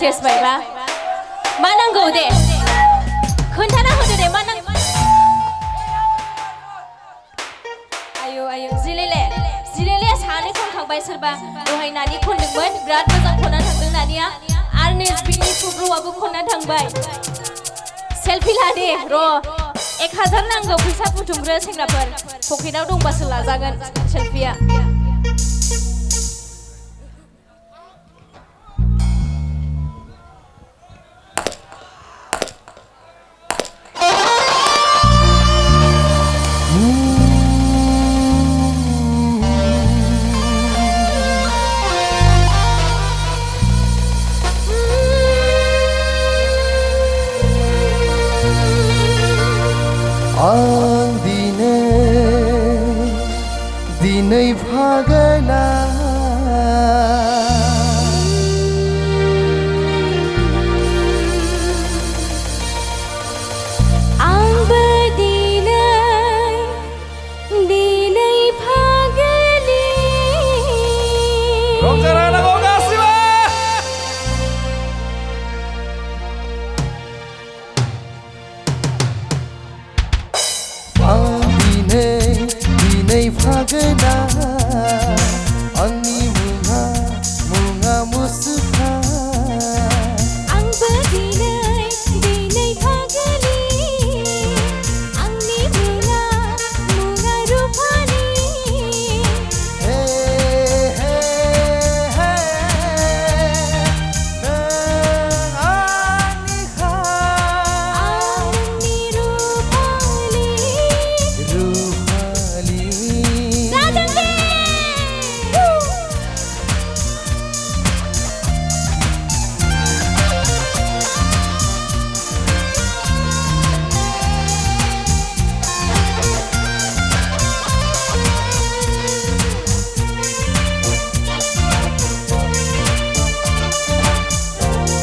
Stage बायबा मा नांगौ दे खोन्थाना होदो दे मा नांगौ आयौ आयौ जिलेले सानै खनखांबाय सोरबा दहाय नानि खनदोंमोन बिराद मोजां खनना थांदों नानिया आरो नेसबिनि सुब्रआबो खनना थांबाय सेलफि लादे र' 1000 नांगौ फैसा बुथुमग्रो सेंग्राफोर पकेटाव दंबासो लाजागोन सेलफिया आं दिनै फागला आंबो दिनै फागलि रंजानांगौ गासिबो दिनै फागला आंनि मुङा मुसुखा आंबो दिनै फागलि आंनि मुङा रुफानि हे हे हे नों आंनिखा आंनि रुफानि जादों दे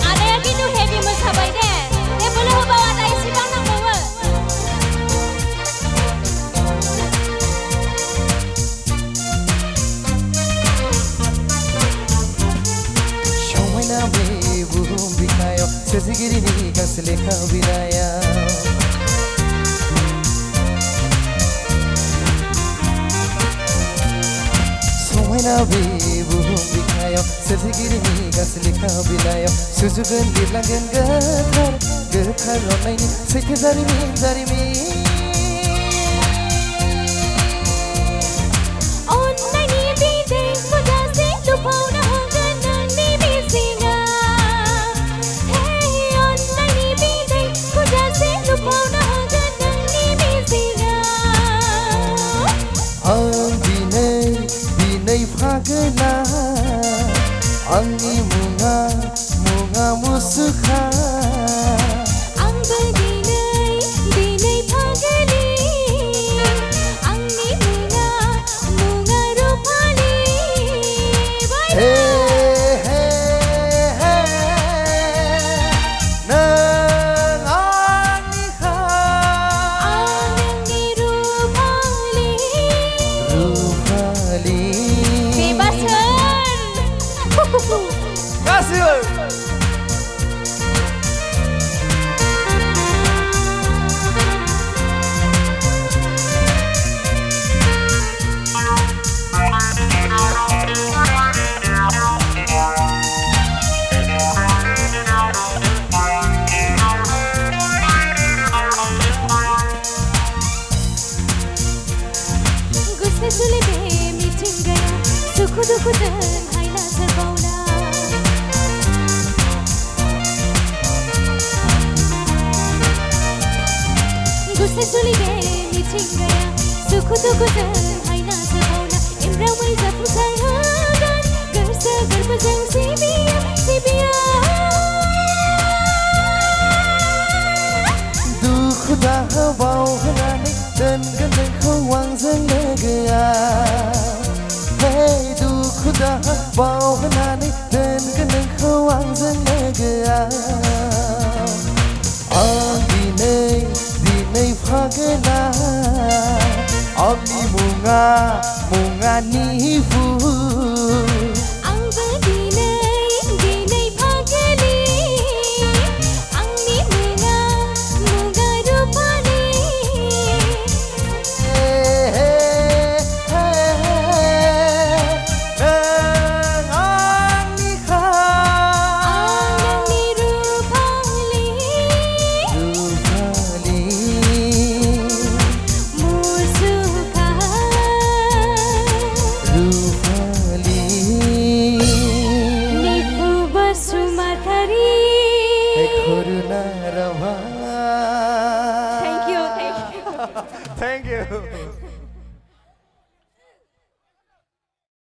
आदाया खिन्थु हेभि मोसाबाय दे जेबोलो होबाव आदा इसेबां नांबावो समायना बे बुहुम बिखायाव सोरजिगिरिनि गांसे लेखा बिलाइयाव समायना बे बुहुम बिखायाव सोरजिगिरिनि गांसे लेखा बिलाइयाव सुजुगोन लिरलांगोन गोथार अननायनि सैथो जारिमिन अन्नायनि बिदै खुदासे लुफावना होगोन नोंनि मिजिङा हे अन्नायनि बिदै खुदासे लुफावना होगोन नोंनि मिजिङा आं दिनै फागला आंनि मुङा मुसुखा आंबो दिनै फागलि आंनि मुङा रुफानि हे हे हे नों आंनिखा आंनि रुफानि बेबा सोर गासिबो गुस्से सुले बे मिथिंगाया सुखु दुखुजों हायना सोरबावना गुस्से सुले बे मिथिंगाया सुखु दुखुजों हायना सोरबावना एमब्रावै जाफुंसार होगोन गोसो गोरबोजों सिबिया दुखु दाहा बावहोनानै दोनगोन नोंखौ आंजों लोगोआव हे दुखु दाहा बावहोनानै दोनगोन नोंखौ आंजों लोगोआव आं दिनै फागला आंनि मुङा निफु आंबो दिनै फागलि करुणा रवा Thank you, thank you. Thank you